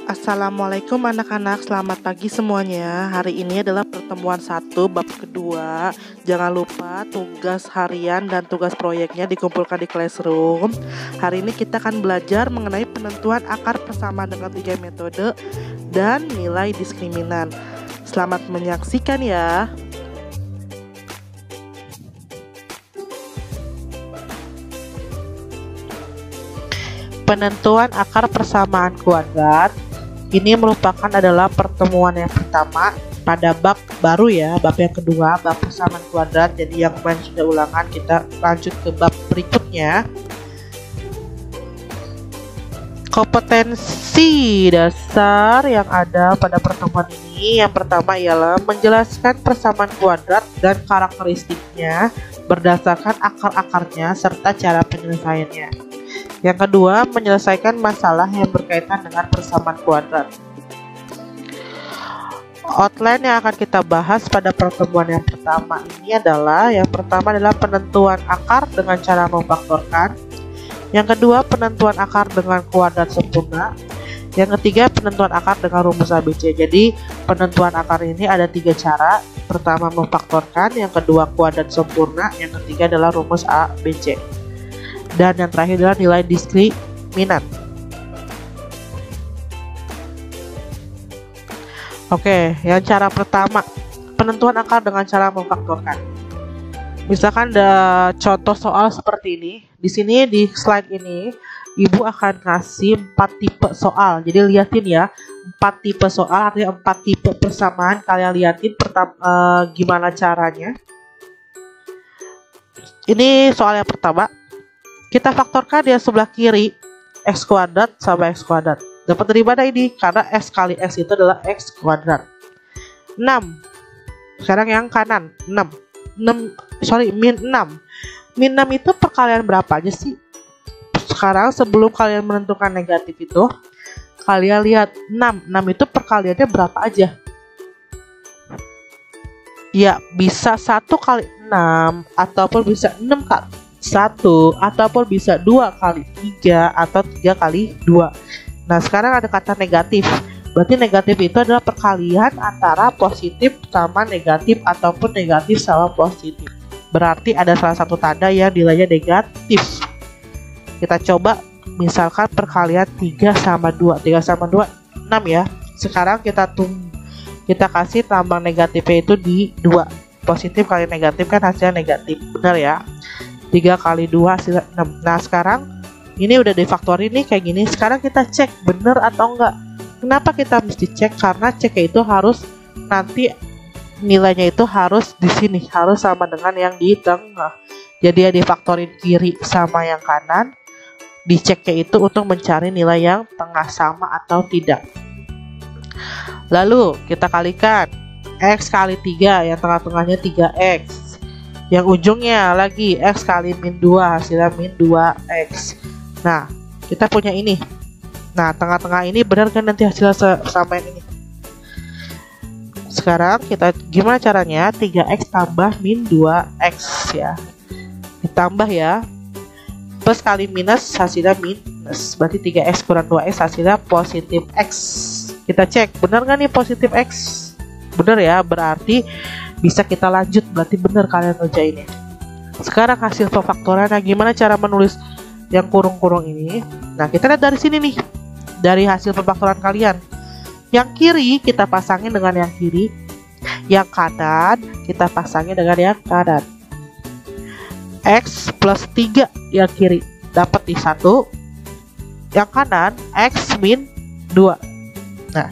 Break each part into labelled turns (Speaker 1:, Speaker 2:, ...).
Speaker 1: Assalamualaikum anak-anak, selamat pagi semuanya. Hari ini adalah pertemuan 1 bab kedua. Jangan lupa tugas harian dan tugas proyeknya dikumpulkan di classroom. Hari ini kita akan belajar mengenai penentuan akar persamaan dengan 3 metode dan nilai diskriminan. Selamat menyaksikan ya. Penentuan akar persamaan kuadrat ini merupakan adalah pertemuan yang pertama pada bab baru ya, bab yang kedua, bab persamaan kuadrat. Jadi yang kemarin sudah ulangan, kita lanjut ke bab berikutnya. Kompetensi dasar yang ada pada pertemuan ini, yang pertama ialah menjelaskan persamaan kuadrat dan karakteristiknya berdasarkan akar-akarnya serta cara penyelesaiannya. Yang kedua, menyelesaikan masalah yang berkaitan dengan persamaan kuadrat. Outline yang akan kita bahas pada pertemuan yang pertama ini adalah, yang pertama adalah penentuan akar dengan cara memfaktorkan. Yang kedua, penentuan akar dengan kuadrat sempurna. Yang ketiga, penentuan akar dengan rumus ABC. Jadi, penentuan akar ini ada 3 cara. Pertama, memfaktorkan. Yang kedua, kuadrat sempurna. Yang ketiga adalah rumus ABC. Dan yang terakhir adalah nilai diskriminan. Oke, yang cara pertama, penentuan akar dengan cara memfaktorkan. Misalkan ada contoh soal seperti ini. Di sini di slide ini, Ibu akan kasih 4 tipe soal. Jadi liatin ya, 4 tipe soal artinya 4 tipe persamaan. Kalian liatin gimana caranya. Ini soal yang pertama. Kita faktorkan di sebelah kiri x kuadrat sama x kuadrat. Dapat dari mana ini? Karena x kali x itu adalah x kuadrat. 6. Sekarang yang kanan 6. Min 6. Min 6 itu perkalian berapa aja sih? Sekarang sebelum kalian menentukan negatif itu, kalian lihat 6. 6 itu perkaliannya berapa aja? Ya, bisa 1 kali 6 ataupun bisa 6 kali 1 ataupun bisa 2 kali 3 atau 3 kali 2. Nah, sekarang ada kata negatif. Berarti negatif itu adalah perkalian antara positif sama negatif ataupun negatif sama positif. Berarti ada salah satu tanda yang nilainya negatif. Kita coba misalkan perkalian 3 sama 2. 3 sama 2 6 ya. Sekarang kita kasih tambah negatifnya itu di 2. Positif kali negatif kan hasilnya negatif. Benar ya? 3 kali 2 hasilnya 6. Nah, sekarang ini udah difaktorin nih kayak gini. Sekarang kita cek bener atau enggak. Kenapa kita mesti cek? Karena ceknya itu harus nanti nilainya itu harus di sini, harus sama dengan yang di tengah. Jadi ya difaktorin kiri sama yang kanan. Diceknya itu untuk mencari nilai yang tengah sama atau tidak. Lalu kita kalikan x kali 3, yang tengah-tengahnya 3x. Yang ujungnya lagi x kali min 2, hasilnya min 2x. Nah, kita punya ini. Nah, tengah-tengah ini benar kan nanti hasilnya sama yang ini. Sekarang kita gimana caranya? 3x tambah min 2x ya. Ditambah ya. Plus kali minus hasilnya minus. Berarti 3x kurang 2x hasilnya positif x. Kita cek, benar nggak nih positif x? Benar ya, berarti bisa kita lanjut, berarti benar kalian ngerjainnya. Sekarang hasil pemfaktorannya gimana cara menulis yang kurung-kurung ini? Nah, kita lihat dari sini nih, dari hasil pemfaktoran kalian. Yang kiri kita pasangin dengan yang kiri, yang kanan kita pasangin dengan yang kanan. X plus 3 yang kiri dapat di 1, yang kanan x min 2. Nah,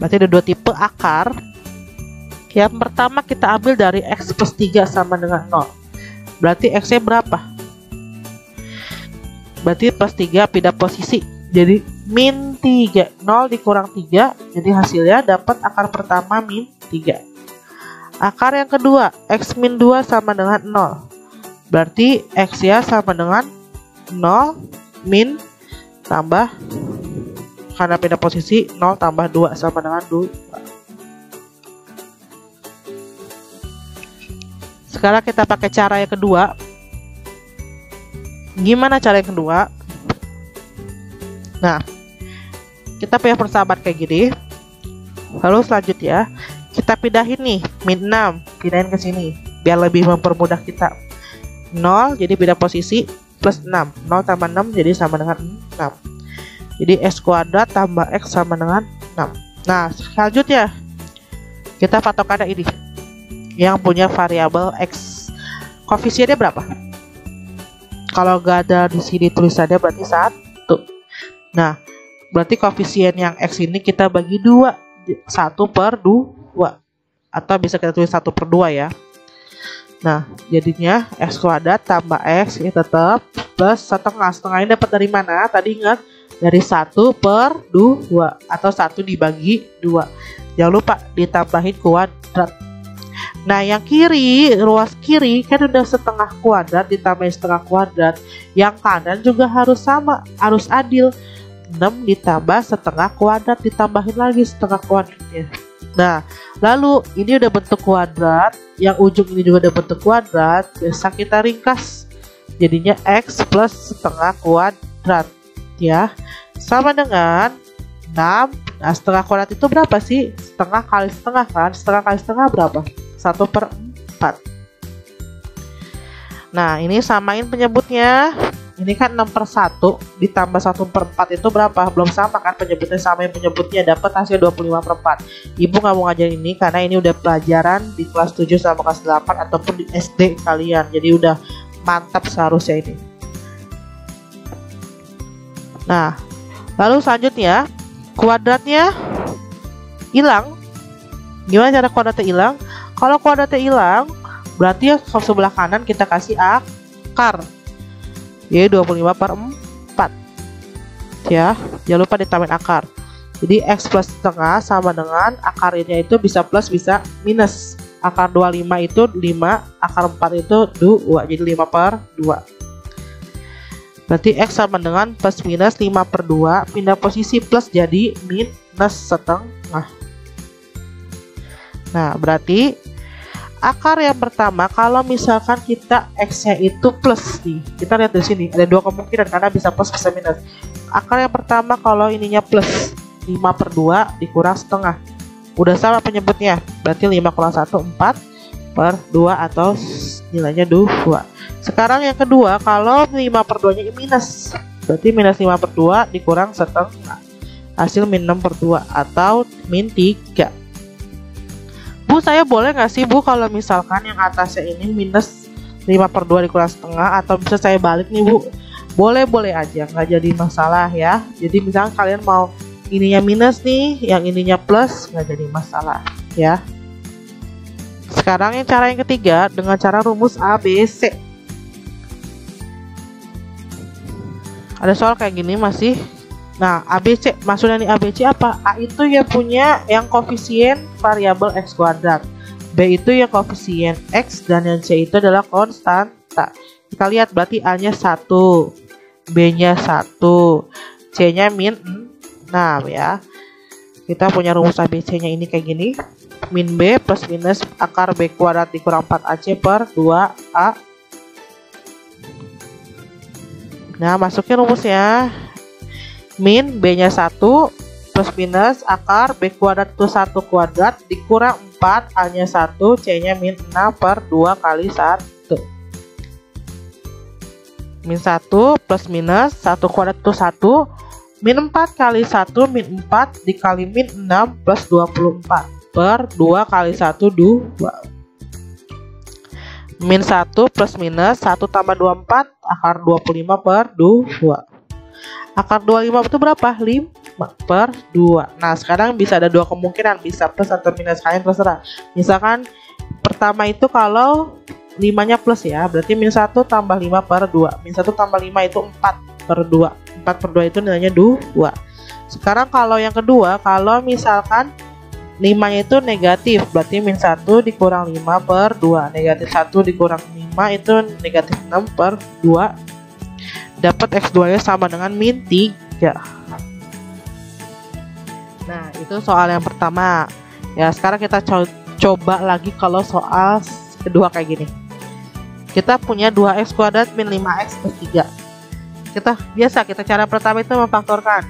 Speaker 1: berarti ada 2 tipe akar. Yang pertama kita ambil dari x plus 3 sama dengan 0. Berarti x-nya berapa? Berarti plus 3 pindah posisi. Jadi min 3. 0 dikurang 3. Jadi hasilnya dapat akar pertama min 3. Akar yang kedua, x min 2 sama dengan 0. Berarti x-nya sama dengan 0 min tambah, karena pindah posisi 0 tambah 2 sama dengan 2. Sekarang kita pakai cara yang kedua. Gimana cara yang kedua? Nah, kita punya persamaan kayak gini. Lalu selanjutnya kita pindahin nih min 6, pindahin ke sini biar lebih mempermudah kita. 0 jadi beda posisi, plus 6, 0 tambah 6 jadi sama dengan 6. Jadi x kuadrat tambah x sama dengan 6. Nah selanjutnya kita patokannya ini yang punya variabel x. Koefisiennya berapa? Kalau gak ada di sini tulisannya berarti 1. Nah berarti koefisien yang x ini kita bagi 2, 1/2, atau bisa kita tulis 1/2 ya. Nah jadinya x kuadrat tambah x ini tetap plus setengah. Setengah ini dapat dari mana? Tadi ingat dari 1/2 atau 1 dibagi 2. Jangan lupa ditambahin kuadrat. Nah yang kiri, ruas kiri kan udah setengah kuadrat ditambahin setengah kuadrat. Yang kanan juga harus sama, harus adil. 6 ditambah setengah kuadrat ditambahin lagi setengah kuadratnya. Nah lalu ini udah bentuk kuadrat, yang ujung ini juga udah bentuk kuadrat, bisa kita ringkas jadinya x plus setengah kuadrat ya, sama dengan 6. Nah setengah kuadrat itu berapa sih? Setengah kali setengah kan, setengah kali setengah berapa? 1/4. Nah ini samain penyebutnya. Ini kan 6/1 ditambah 1/4 itu berapa? Belum sama kan penyebutnya, samain penyebutnya, dapat hasil 25/4. Ibu nggak mau ngajarin ini karena ini udah pelajaran di kelas 7 sama kelas 8 ataupun di SD kalian. Jadi udah mantap seharusnya ini. Nah lalu selanjutnya kuadratnya hilang. Gimana cara kuadratnya hilang? Kalau kuadratnya hilang berarti ya ke sebelah kanan kita kasih akar. Jadi 25/4 ya, jangan lupa ditambahin akar. Jadi x plus setengah sama dengan akarnya itu bisa plus bisa minus. Akar 25 itu 5, akar 4 itu 2, jadi 5/2. Berarti x sama dengan plus minus 5/2, pindah posisi plus jadi minus setengah. Nah berarti akar yang pertama kalau misalkan kita x-nya itu plus nih, kita lihat di sini ada dua kemungkinan karena bisa plus bisa minus. Akar yang pertama kalau ininya plus 5/2 dikurang setengah, udah sama penyebutnya, berarti 5 kurang 1 4/2 atau nilainya 2. Sekarang yang kedua kalau 5/2 nya minus, berarti minus 5/2 dikurang setengah, hasil min 6/2 atau min 3. Bu, saya boleh nggak sih Bu kalau misalkan yang atasnya ini minus 5/2 dikurang setengah, atau bisa saya balik nih Bu? Boleh-boleh aja, nggak jadi masalah ya. Jadi misalkan kalian mau ininya minus nih, yang ininya plus, nggak jadi masalah ya. Sekarang yang cara yang ketiga dengan cara rumus ABC. Ada soal kayak gini masih. Nah, ABC, maksudnya nih ABC apa? A itu yang punya yang koefisien variabel x kuadrat, B itu yang koefisien x, dan yang C itu adalah konstanta. Kita lihat berarti A-nya 1, B-nya 1, C-nya min 6 ya. Kita punya rumus ABC-nya ini kayak gini. Min B plus minus akar B kuadrat dikurang 4AC/2A. Nah, masukin rumusnya. Min B-nya 1 plus minus akar B kuadrat itu 1 kuadrat dikurang 4, A-nya 1, C-nya min 6/2 kali 1. Min 1 plus minus 1 kuadrat itu 1, min 4 kali 1 min 4 dikali min 6 plus 24/2 kali 1 2. Min 1 plus minus 1 tambah 24 akar 25/2. Akar 25 itu berapa? 5/2. Nah sekarang bisa ada dua kemungkinan, bisa plus atau minus, kalian terserah. Misalkan pertama itu kalau 5 nya plus ya, berarti min 1 tambah 5/2. Min 1 tambah 5 itu 4/2. 4/2 itu nilainya 2. Sekarang kalau yang kedua, kalau misalkan 5 nya itu negatif, berarti min 1 dikurang 5/2. Negatif 1 dikurang 5 itu negatif 6/2. Dapat x2 nya sama dengan min 3. Nah itu soal yang pertama ya. Sekarang kita coba lagi kalau soal kedua kayak gini. Kita punya 2x kuadrat min 5x plus 3. Kita biasa, kita cara pertama itu memfaktorkan.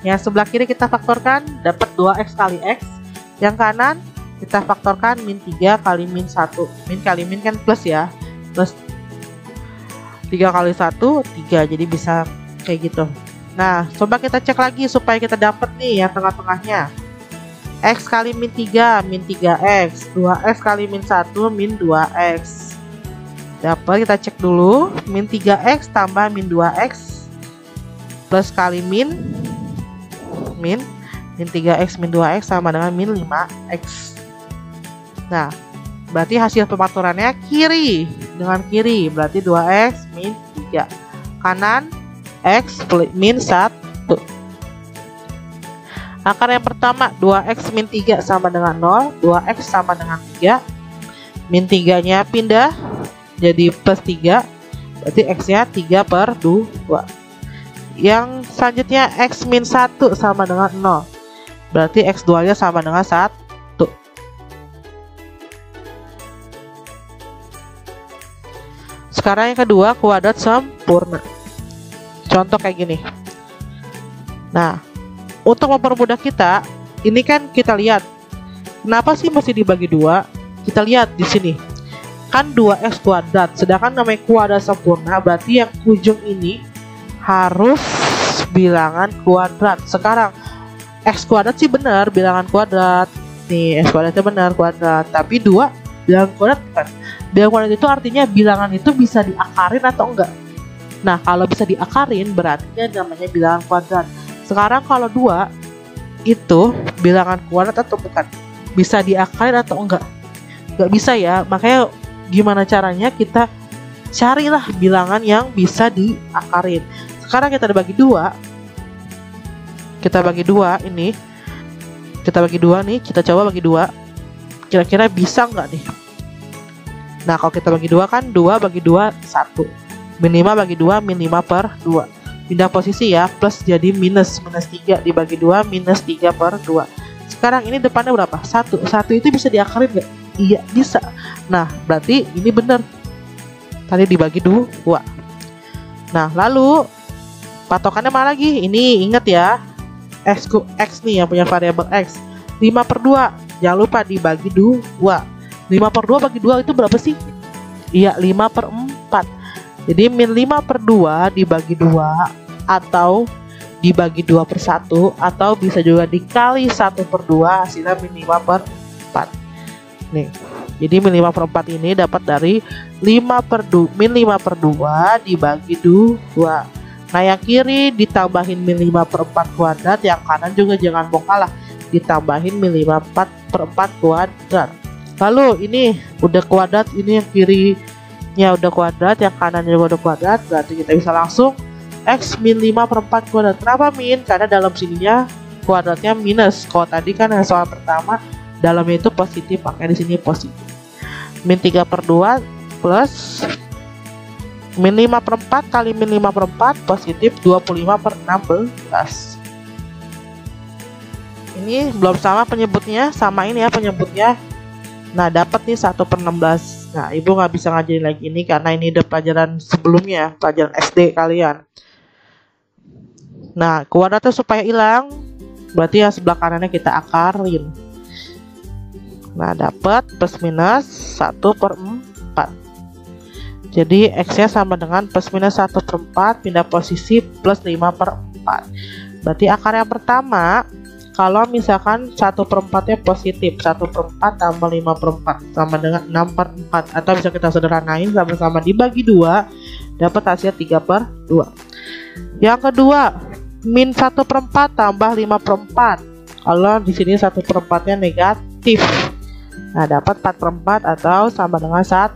Speaker 1: Yang sebelah kiri kita faktorkan dapat 2x kali x. Yang kanan kita faktorkan min 3 kali min 1. Min kali min kan plus ya. Plus 3 kali 1 3. Jadi bisa kayak gitu. Nah, coba kita cek lagi supaya kita dapat nih yang tengah-tengahnya. X kali min 3 min 3x. 2x kali min 1 min 2x. Dapat, kita cek dulu. Min 3x tambah min 2x plus kali min 3x min 2x sama dengan min 5x. Nah, berarti hasil pematorannya kiri dengan kiri, berarti 2x min 3. Kanan x min 1. Akar yang pertama 2x min 3 sama dengan 0, 2x sama dengan 3. Min 3 nya pindah jadi plus 3, berarti x nya 3 per 2. Yang selanjutnya x min 1 sama dengan 0, berarti x2 nya sama dengan 1. Sekarang yang kedua, kuadrat sempurna. Contoh kayak gini. Nah, untuk mempermudah kita, ini kan kita lihat kenapa sih mesti dibagi 2. Kita lihat di sini kan 2x kuadrat, sedangkan namanya kuadrat sempurna berarti yang ujung ini harus bilangan kuadrat. Sekarang x kuadrat sih benar bilangan kuadrat nih, x kuadratnya benar kuadrat, tapi 2 bilangan kuadrat kan. Bilangan kuadrat itu artinya bilangan itu bisa diakarin atau enggak. Nah, kalau bisa diakarin berarti namanya bilangan kuadrat. Sekarang kalau 2 itu bilangan kuadrat atau bukan, bisa diakarin atau enggak? Enggak bisa ya, makanya gimana caranya kita carilah bilangan yang bisa diakarin. Sekarang kita bagi 2. Kita bagi 2 ini. Kita bagi 2 nih, kita coba bagi 2. Kira-kira bisa nggak nih? Nah, kalau kita bagi 2 kan 2 bagi 2 1. Min 5 bagi 2 min 5 per 2. Pindah posisi ya, plus jadi minus 3 dibagi 2 minus 3 per 2. Sekarang ini depannya berapa? 1. 1 itu bisa diakarin nggak? Iya, bisa. Nah, berarti ini benar. Tadi dibagi 2. Nah, lalu patokannya mana lagi? Ini ingat ya, x nih yang punya variabel x. 5 per 2, jangan lupa dibagi 2. 5 per 2 bagi 2 itu berapa sih? Iya, 5 per 4. Jadi min 5 per 2 dibagi 2, atau dibagi 2 per 1, atau bisa juga dikali 1 per 2, hasilnya min 5 per 4. Nih, jadi min 5 per 4 ini dapat dari min 5 per 2 dibagi 2. Nah, yang kiri ditambahin min 5 per 4 kuadrat, yang kanan juga jangan mau kalah, ditambahin min 5 per 4 kuadrat. Lalu ini udah kuadrat, ini yang kirinya udah kuadrat, yang kanannya juga udah kuadrat, berarti kita bisa langsung x min 5 per 4 kuadrat. Kenapa min? Karena dalam sininya kuadratnya minus. Kalau tadi kan yang soal pertama dalamnya itu positif, makanya di sini positif. Min 3 per 2 plus min 5 per 4 kali min 5 per 4 positif 25 per 16. Ini belum sama penyebutnya, sama ini ya penyebutnya. Nah, dapat nih 1 per 16. Nah, ibu nggak bisa ngajarin lagi ini karena ini udah pelajaran sebelumnya, pelajaran SD kalian. Nah, kuadratnya supaya hilang, berarti yang sebelah kanannya kita akarin. Nah, dapat plus minus 1 per 4. Jadi x-nya sama dengan plus minus 1 per 4, pindah posisi plus 5 per 4. Berarti akar yang pertama, kalau misalkan 1 per 4 nya positif, 1 per 4 tambah 5 per 4 sama dengan 6 per 4. Atau bisa kita sederhanain sama-sama dibagi 2, dapat hasil 3 per 2. Yang kedua, min 1 per 4 tambah 5 per 4. Kalau di sini 1 per 4 nya negatif. Nah, dapat 4 per 4 atau sama dengan 1.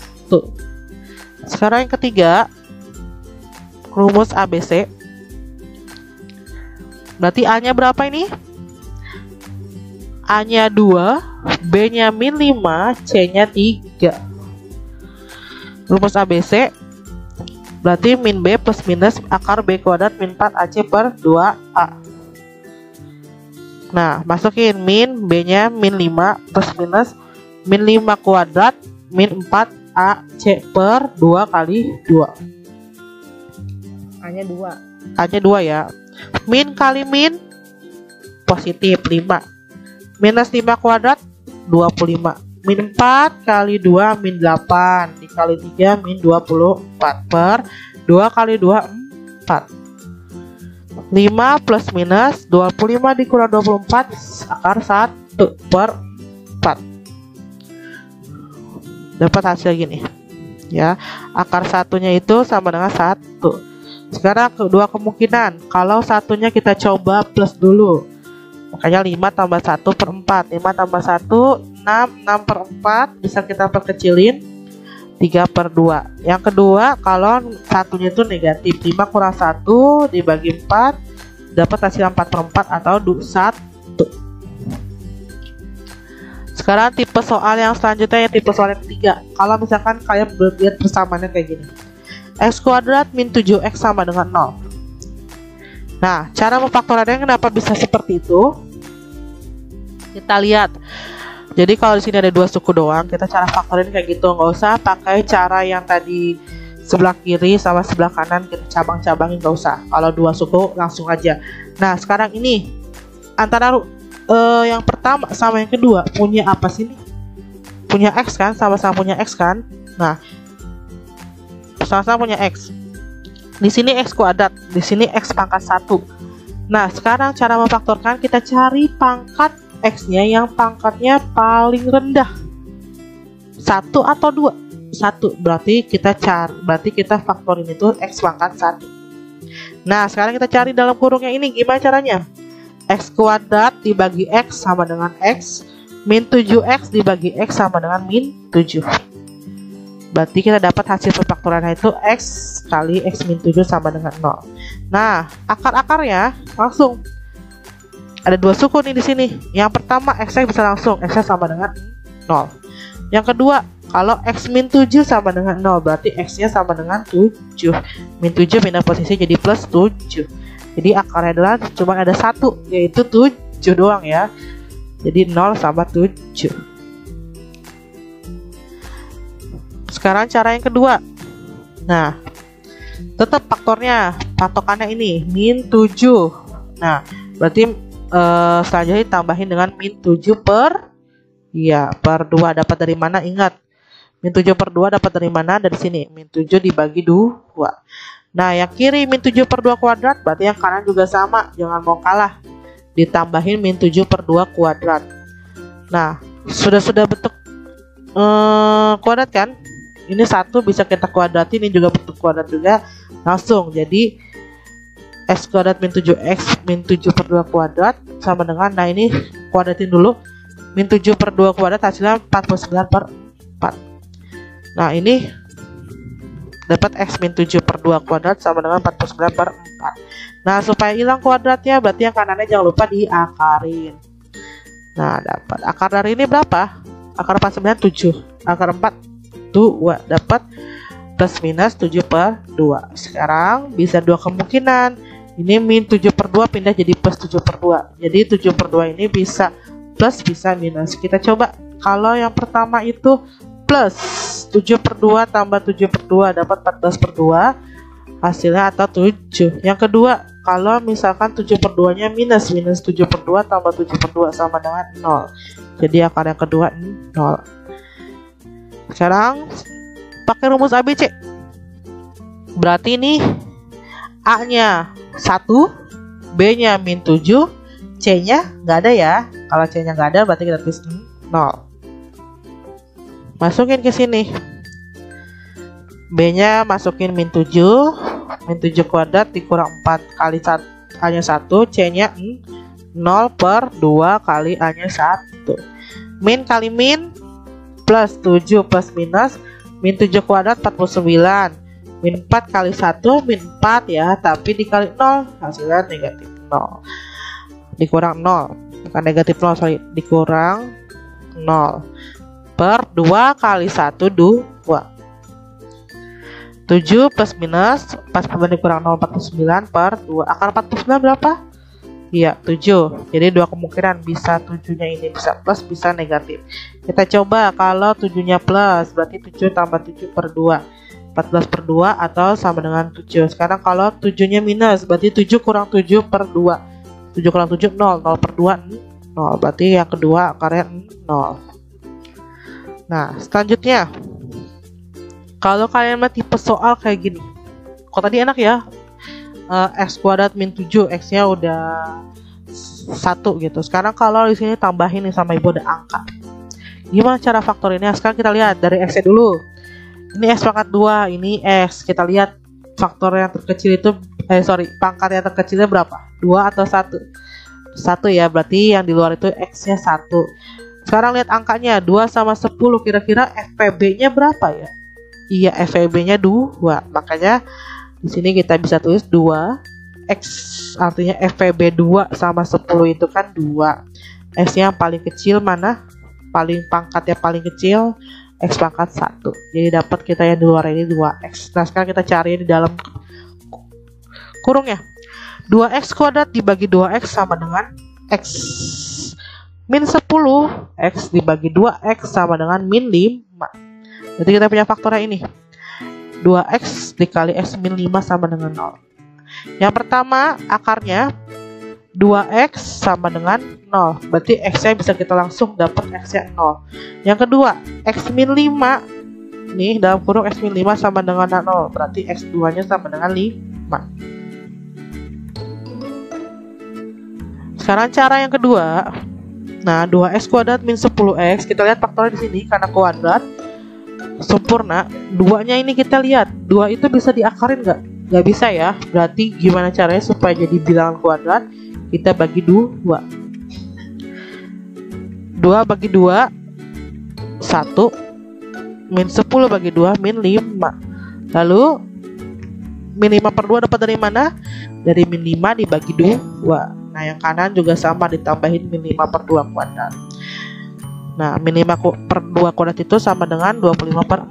Speaker 1: Sekarang yang ketiga, rumus ABC. Berarti A-nya berapa ini? A-nya 2, B-nya min 5, C-nya 3. Rumus ABC berarti min B plus minus akar B kuadrat min 4 AC per 2A. Nah, masukin min B-nya min 5 plus minus min 5 kuadrat min 4 AC per 2 kali 2. A-nya 2. A-nya 2 ya. Min kali min positif 5. Minus 5 kuadrat 25. Min 4 kali 2 min 8 dikali 3 min 24 per 2 kali 2 4. 5 plus minus 25 dikurang 24 akar 1 per 4. Dapat hasil gini ya, akar satunya itu sama dengan 1. Sekarang kedua kemungkinan, kalau satunya kita coba plus dulu, makanya 5 tambah 1 per 4. 5 tambah 1 6 per 4 bisa kita perkecilin 3 per 2. Yang kedua, kalau satunya itu negatif, 5 kurang 1 dibagi 4 dapat hasil 4 per 4 atau 1. Sekarang tipe soal yang selanjutnya, yang tipe soal yang ketiga. Kalau misalkan kalian lihat persamaannya kayak gini, x kuadrat min 7x sama dengan 0. Nah, cara memfaktorannya kenapa bisa seperti itu? Kita lihat. Jadi kalau di sini ada 2 suku doang, kita cara faktorin kayak gitu, nggak usah pakai cara yang tadi sebelah kiri sama sebelah kanan kita cabang-cabangin, nggak usah. Kalau 2 suku langsung aja. Nah, sekarang ini antara yang pertama sama yang kedua punya apa sih nih? Punya x kan, sama-sama punya x kan. Nah, sama-sama punya x. Di sini x kuadrat, di sini x pangkat 1. Nah, sekarang cara memfaktorkan, kita cari pangkat x-nya yang pangkatnya paling rendah. 1 atau 2? 1. Berarti kita faktorin itu x pangkat 1. Nah, sekarang kita cari dalam kurungnya ini gimana caranya? X kuadrat dibagi x sama dengan x, min 7x dibagi x sama dengan min 7. Berarti kita dapat hasil perfaktorannya itu x kali x min 7 sama dengan 0. Nah, akar-akarnya langsung ada 2 suku nih di sini. Yang pertama x-nya bisa langsung, x-nya sama dengan 0. Yang kedua, kalau x min 7 sama dengan 0, berarti x-nya sama dengan 7. Min 7 pindah posisi jadi plus 7. Jadi akarnya adalah cuma ada 1, yaitu 7 doang ya. Jadi 0 sama 7. Sekarang cara yang kedua. Nah, tetap faktornya, patokannya ini min 7. Nah, berarti selanjutnya ditambahin dengan min 7 per 2. Dapat dari mana? Ingat, min 7 per 2 dapat dari mana? Dari sini, min 7 dibagi 2. Nah, yang kiri min 7 per 2 kuadrat, berarti yang kanan juga sama, jangan mau kalah. Ditambahin min 7 per 2 kuadrat. Nah, sudah bentuk kuadrat kan? Ini 1 bisa kita kuadratin, ini juga bentuk kuadrat juga. Langsung, jadi x kuadrat min 7x min 7 per 2 kuadrat sama dengan, nah ini kuadratin dulu. Min 7 per 2 kuadrat hasilnya 49 per 4. Nah, ini dapat x min 7 per 2 kuadrat sama dengan 49 per 4. Nah, supaya hilang kuadratnya, berarti yang kanannya jangan lupa diakarin. Nah, dapat akar dari ini berapa? Akar 49 7. Akar 4 2. Dapat plus minus 7 per 2. Sekarang bisa 2 kemungkinan. Ini min 7 per 2 pindah jadi plus 7 per 2. Jadi 7 per 2 ini bisa plus bisa minus. Kita coba. Kalau yang pertama itu plus 7 per 2 tambah 7 per 2 dapat 14 per 2 hasilnya atau 7. Yang kedua, kalau misalkan 7 per 2 nya minus 7 per 2 tambah 7 per 2 sama dengan 0. Jadi akar yang kedua 0. Sekarang pakai rumus ABC. Berarti ini A nya 1, B nya min 7, C nya nggak ada ya. Kalau C nya nggak ada berarti kita tulis 0. Masukin ke sini. B-nya masukin min 7 kuadrat dikurang 4 kali A-nya 1, C-nya 0 per 2 kali A-nya 1. Min kali min plus 7 plus minus, min 7 kuadrat 49. Min 4 kali 1 min 4 ya, tapi dikali 0 hasilnya negatif 0. Dikurang 0. Bukan negatif 0, sorry, dikurang 0. Per 2 kali 1 2. 7 plus minus 49 dikurang 0 49 per 2. Akar 49 berapa? Iya 7. Jadi 2 kemungkinan, bisa 7 nya ini bisa plus bisa negatif. Kita coba kalau 7 nya plus, berarti 7 tambah 7 per 2 14 per 2 atau sama dengan 7. Sekarang kalau 7 nya minus, berarti 7 kurang 7 per 2. 7 kurang 7 0, 0 per 2 0, berarti yang kedua akarnya 0. Nah selanjutnya, kalau kalian mah tipe soal kayak gini, kok tadi enak ya, x kuadrat min 7, x nya udah 1 gitu. Sekarang kalau di sini tambahin nih sama ibu ada angka, gimana cara faktorinnya? Sekarang kita lihat dari x nya dulu. Ini x pangkat 2, ini x. Kita lihat faktor yang terkecil itu, pangkat yang terkecilnya berapa? 2 atau 1? 1 ya, berarti yang di luar itu x nya 1. Sekarang lihat angkanya 2 sama 10, kira-kira FPB nya berapa ya? Iya, FPB nya 2, makanya di sini kita bisa tulis 2x, artinya FPB 2 sama 10 itu kan 2. X nya yang paling kecil mana? Pangkatnya paling kecil x pangkat 1. Jadi dapat kita yang di luar ini 2x. Nah sekarang kita cari di dalam kurungnya. 2x kuadrat dibagi 2x sama dengan x min 10. X dibagi 2x sama dengan min 5. Jadi kita punya faktornya ini, 2x dikali x min 5 sama dengan 0. Yang pertama akarnya 2x sama dengan 0, berarti x nya bisa kita langsung dapat x nya 0. Yang kedua, x min 5 nih, dalam kurung x min 5 sama dengan 0, berarti x 2 nya sama dengan 5. Sekarang cara yang kedua, nah 2x kuadrat min 10x, kita lihat faktornya di sini karena kuadrat sempurna, 2 nya ini kita lihat 2 itu bisa diakarin nggak? Nggak bisa ya, berarti gimana caranya supaya jadi bilangan kuadrat? Kita bagi 2 bagi 2 1, min 10 bagi 2 min 5. Lalu min 5 per 2 dapat dari mana? Dari min 5 dibagi 2. Nah yang kanan juga sama, ditambahin min 5 per 2 kuadrat. Nah min 5 per 2 kuadrat itu sama dengan 25 per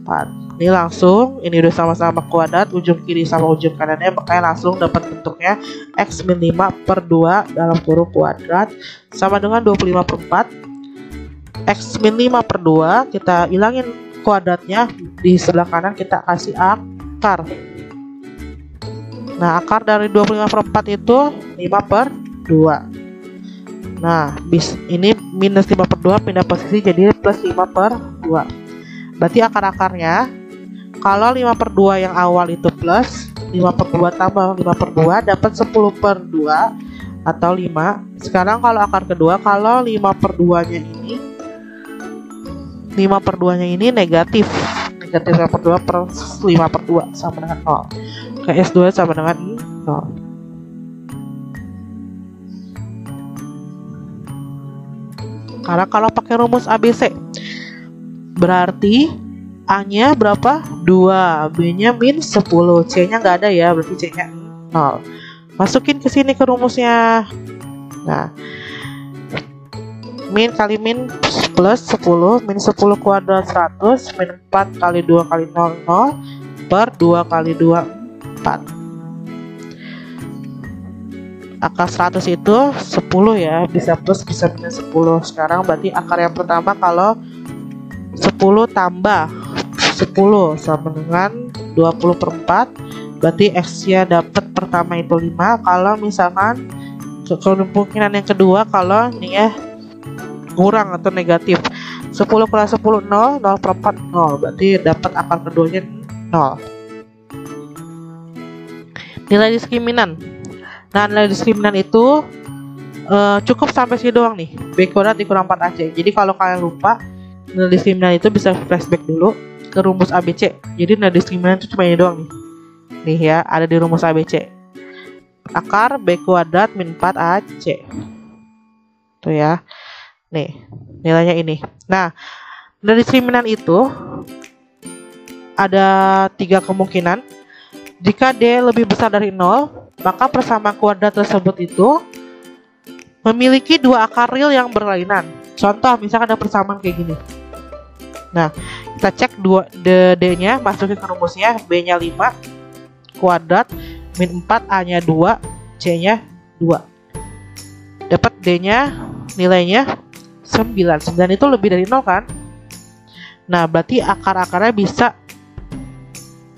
Speaker 1: 4. Ini langsung, ini udah sama-sama kuadrat, ujung kiri sama ujung kanannya, makanya langsung dapat bentuknya x min 5 per 2 dalam kurung kuadrat sama dengan 25 per 4. X min 5 per 2, kita hilangin kuadratnya, di sebelah kanan kita kasih akar. Nah akar dari 25 per 4 itu 5 per 2. Nah ini minus 5 per 2 pindah posisi jadi plus 5 per 2. Berarti akar-akarnya, kalau 5 per 2 yang awal itu plus 5 per 2 tambah 5 per 2 dapat 10 per 2 atau 5. Sekarang kalau akar kedua, kalau 5 per 2 nya ini, 5 per 2 nya ini negatif 5 per 2 per 5 per 2 sama dengan 0. Ke S2 sama dengan 0. Karena kalau pakai rumus ABC, berarti A-nya berapa? 2, B-nya min 10, C-nya nggak ada ya, berarti C-nya 0. Masukin ke sini ke rumusnya. Nah, min kali min plus 10, min 10 kuadrat 100, min 4 kali 2 kali 0, 0, per 2 kali 2, 4. Akar 100 itu 10 ya, bisa plus bisa minus 10. Sekarang berarti akar yang pertama kalau 10 tambah 10 sama dengan 20 per 4, berarti x nya dapat pertama itu 5. Kalau misalkan kemungkinan yang kedua, kalau ini ya kurang atau negatif, 10 kurang 10 0, 0 per 4 0, berarti dapat akar keduanya 0. Nilai diskriminan, nah nilai diskriminan itu cukup sampai sini doang nih, b kuadrat dikurang 4ac. Jadi kalau kalian lupa nilai diskriminan itu bisa flashback dulu ke rumus ABC. Jadi nilai diskriminan itu cuma ini doang nih ya, ada di rumus ABC, akar b kuadrat min 4ac tuh ya, nih nilainya ini. Nah nilai diskriminan itu ada 3 kemungkinan. Jika D lebih besar dari 0, maka persamaan kuadrat tersebut itu memiliki 2 akar real yang berlainan. Contoh misalkan ada persamaan kayak gini. Nah kita cek D-nya, masukin ke rumusnya, B-nya 5 kuadrat min 4, A-nya 2, C-nya 2. Dapat D-nya nilainya 9. 9 itu lebih dari 0 kan? Nah berarti akar-akarnya bisa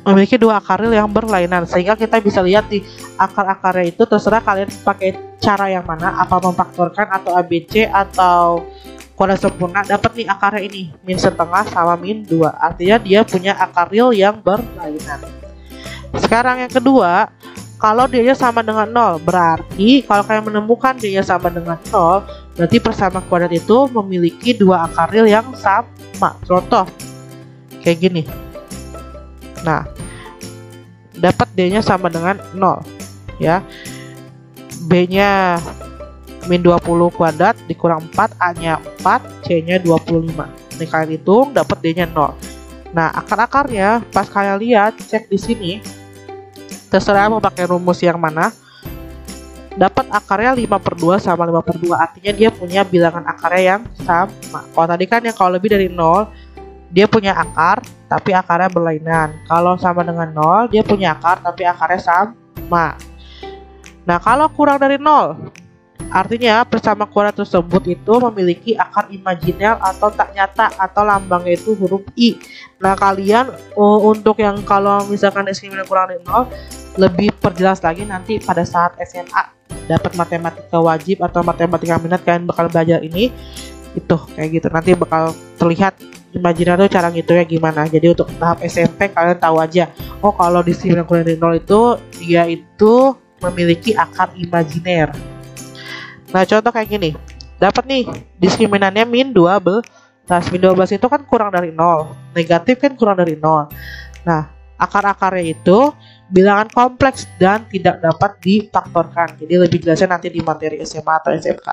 Speaker 1: memiliki 2 akar real yang berlainan, sehingga kita bisa lihat di akar-akarnya itu terserah kalian pakai cara yang mana, apa memfaktorkan atau ABC atau kuadrat sempurna, dapat nih akarnya ini min setengah sama min 2. Artinya dia punya akar real yang berlainan. Sekarang yang kedua, kalau dia sama dengan 0, berarti kalau kalian menemukan dia sama dengan 0, berarti persamaan kuadrat itu memiliki dua akar real yang sama. Contoh kayak gini. Nah, dapat D-nya sama dengan 0 ya. B-nya min 20 kuadrat dikurang 4, A-nya 4, C-nya 25. Ini kalian hitung, dapat D-nya 0. Nah, akar-akarnya pas kalian lihat, cek di sini. Terserah mau pakai rumus yang mana. Dapat akarnya 5/2 sama 5/2. Artinya dia punya bilangan akarnya yang sama. Kalau tadi kan yang kalau lebih dari 0, dia punya akar tapi akarnya berlainan. Kalau sama dengan 0, dia punya akar tapi akarnya sama. Nah, kalau kurang dari 0, artinya persamaan kuadrat tersebut itu memiliki akar imajiner atau tak nyata, atau lambangnya itu huruf I. Nah, kalian untuk yang kalau misalkan diskriminasi kurang dari 0, lebih perjelas lagi nanti pada saat SMA dapat matematika wajib atau matematika minat, kalian bakal belajar ini itu kayak gitu. Nanti bakal terlihat imajiner itu cara ngitungnya gimana. Jadi untuk tahap SMP kalian tahu aja, oh kalau diskriminasi kurang dari 0 itu dia itu memiliki akar imajiner. Nah, contoh kayak gini. Dapat nih diskriminannya min 12. Min 12 itu kan kurang dari 0. Negatif kan kurang dari 0. Nah, akar-akarnya itu bilangan kompleks dan tidak dapat difaktorkan. Jadi lebih jelasnya nanti di materi SMA atau SMK.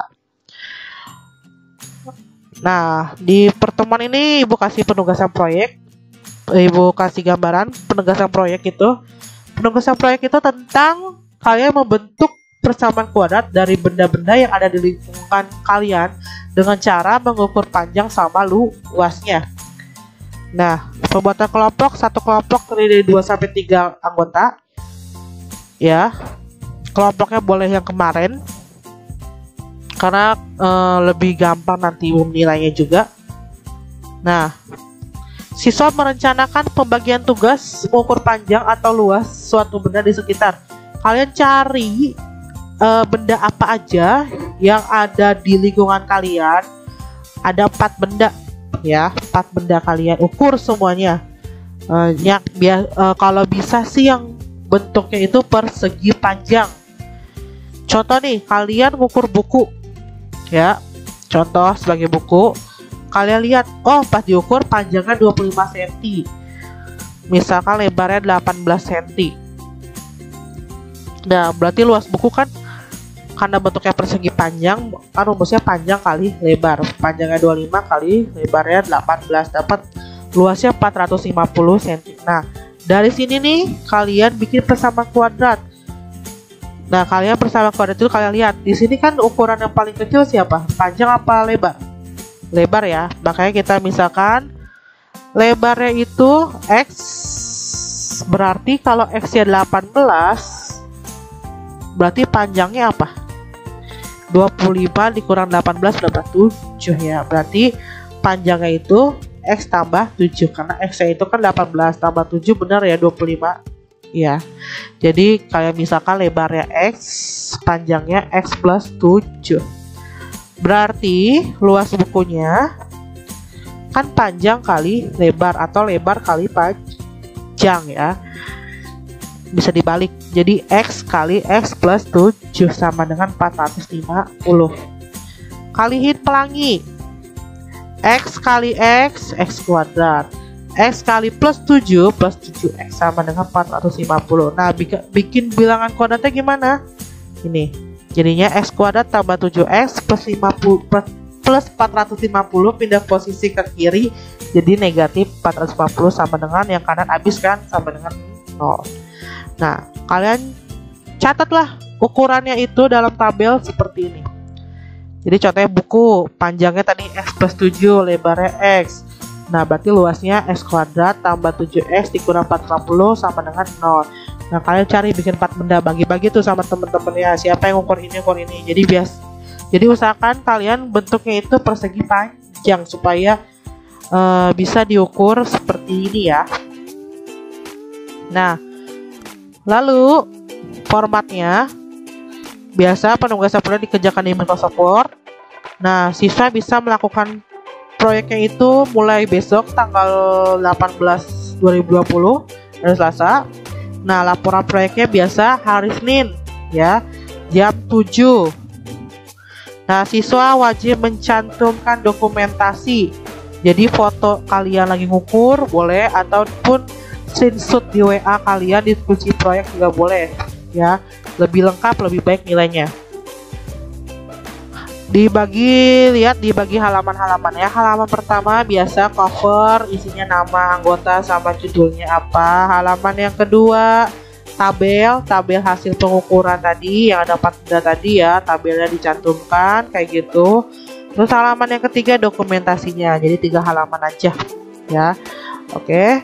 Speaker 1: Nah, di pertemuan ini Ibu kasih penugasan proyek. Ibu kasih gambaran penugasan proyek itu. Penugasan proyek itu tentang kalian membentuk persamaan kuadrat dari benda-benda yang ada di lingkungan kalian dengan cara mengukur panjang sama luasnya. Nah, pembuatan kelompok, satu kelompok terdiri dari 2-3 anggota. Ya, kelompoknya boleh yang kemarin karena lebih gampang nanti nilainya juga. Nah, siswa merencanakan pembagian tugas mengukur panjang atau luas suatu benda di sekitar. Kalian cari benda apa aja yang ada di lingkungan kalian. Ada 4 benda ya, 4 benda kalian ukur semuanya. Kalau bisa sih yang bentuknya itu persegi panjang. Contoh nih, kalian ngukur buku ya. Contoh sebagai buku, kalian lihat, oh pas diukur panjangnya 25 cm. Misalkan lebarnya 18 cm. Nah, berarti luas buku kan karena bentuknya persegi panjang, kan rumusnya panjang kali lebar. Panjangnya 25 kali lebarnya 18, dapat luasnya 450 cm. Nah, dari sini nih kalian bikin persamaan kuadrat. Nah, kalian persamaan kuadrat itu kalian lihat. Di sini kan ukuran yang paling kecil siapa? Panjang apa lebar? Lebar ya. Makanya kita misalkan lebarnya itu X. Berarti kalau X-nya 18, berarti panjangnya apa? 25 dikurang 18 dapat 7 ya. Berarti panjangnya itu X tambah 7. Karena X-nya itu kan 18 tambah 7 benar ya 25 ya. Jadi kayak misalkan lebarnya X, panjangnya X plus 7. Berarti luas bukunya kan panjang kali lebar atau lebar kali panjang ya. Bisa dibalik, jadi X kali X plus 7 sama dengan 450. Kaliin pelangi, X kali X, X kuadrat, X kali plus 7 plus 7X sama dengan 450. Nah, bikin bilangan kuadratnya gimana? Ini, jadinya X kuadrat tambah 7X plus 50 plus 450 pindah posisi ke kiri, jadi negatif 450 sama dengan yang kanan habis kan sama dengan 0. Nah, kalian catatlah ukurannya itu dalam tabel seperti ini. Jadi contohnya buku, panjangnya tadi X plus 7, lebarnya X. Nah, berarti luasnya X kuadrat tambah 7X dikurang 450 sama dengan 0. Nah, kalian cari bikin 4 benda, bagi-bagi tuh sama temen-temennya. Siapa yang ukur ini, ukur ini. Jadi usahakan kalian bentuknya itu persegi panjang supaya bisa diukur seperti ini ya. Nah, lalu formatnya biasa penugasan proyek dikerjakan di Microsoft Word. Nah, siswa bisa melakukan proyeknya itu mulai besok tanggal 18 2020 hari Selasa. Nah, laporan proyeknya biasa hari Senin ya, jam 7. Nah, siswa wajib mencantumkan dokumentasi. Jadi foto kalian lagi ngukur boleh, ataupun screenshot di WA kalian diskusi proyek juga boleh ya. Lebih lengkap, lebih baik nilainya. Dibagi halaman-halaman ya. Halaman pertama biasa cover, isinya nama anggota sama judulnya apa. Halaman yang kedua tabel hasil pengukuran tadi yang ada 4 benda tadi ya, tabelnya dicantumkan kayak gitu. Terus halaman yang ketiga dokumentasinya, jadi 3 halaman aja ya. Oke,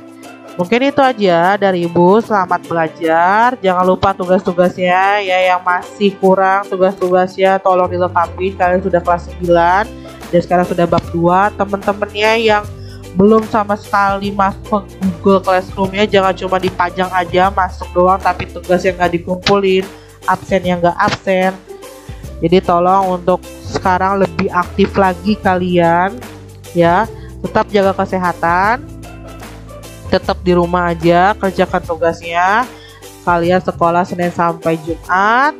Speaker 1: mungkin itu aja dari Ibu. Selamat belajar. Jangan lupa tugas-tugasnya ya, yang masih kurang tugas-tugasnya tolong dilengkapi. Kalian sudah kelas 9 dan sekarang sudah bab 2. Teman-temannya yang belum sama sekali masuk ke Google Classroom-nya, jangan cuma dipajang aja, masuk doang tapi tugas yang nggak dikumpulin, absen yang nggak absen. Jadi tolong untuk sekarang lebih aktif lagi kalian ya. Tetap jaga kesehatan, tetap di rumah aja, kerjakan tugasnya. Kalian sekolah Senin sampai Jumat.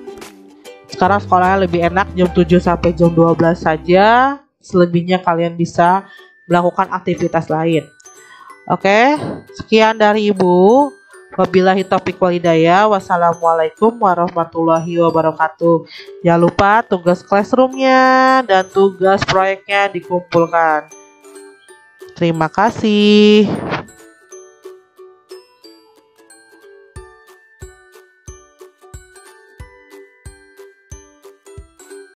Speaker 1: Sekarang sekolahnya lebih enak, jam 7 sampai jam 12 saja. Selebihnya kalian bisa melakukan aktivitas lain. Oke, sekian dari Ibu. Wabillahi taufiq wal hidayah. Wassalamualaikum warahmatullahi wabarakatuh. Jangan lupa tugas classroomnya dan tugas proyeknya dikumpulkan. Terima kasih.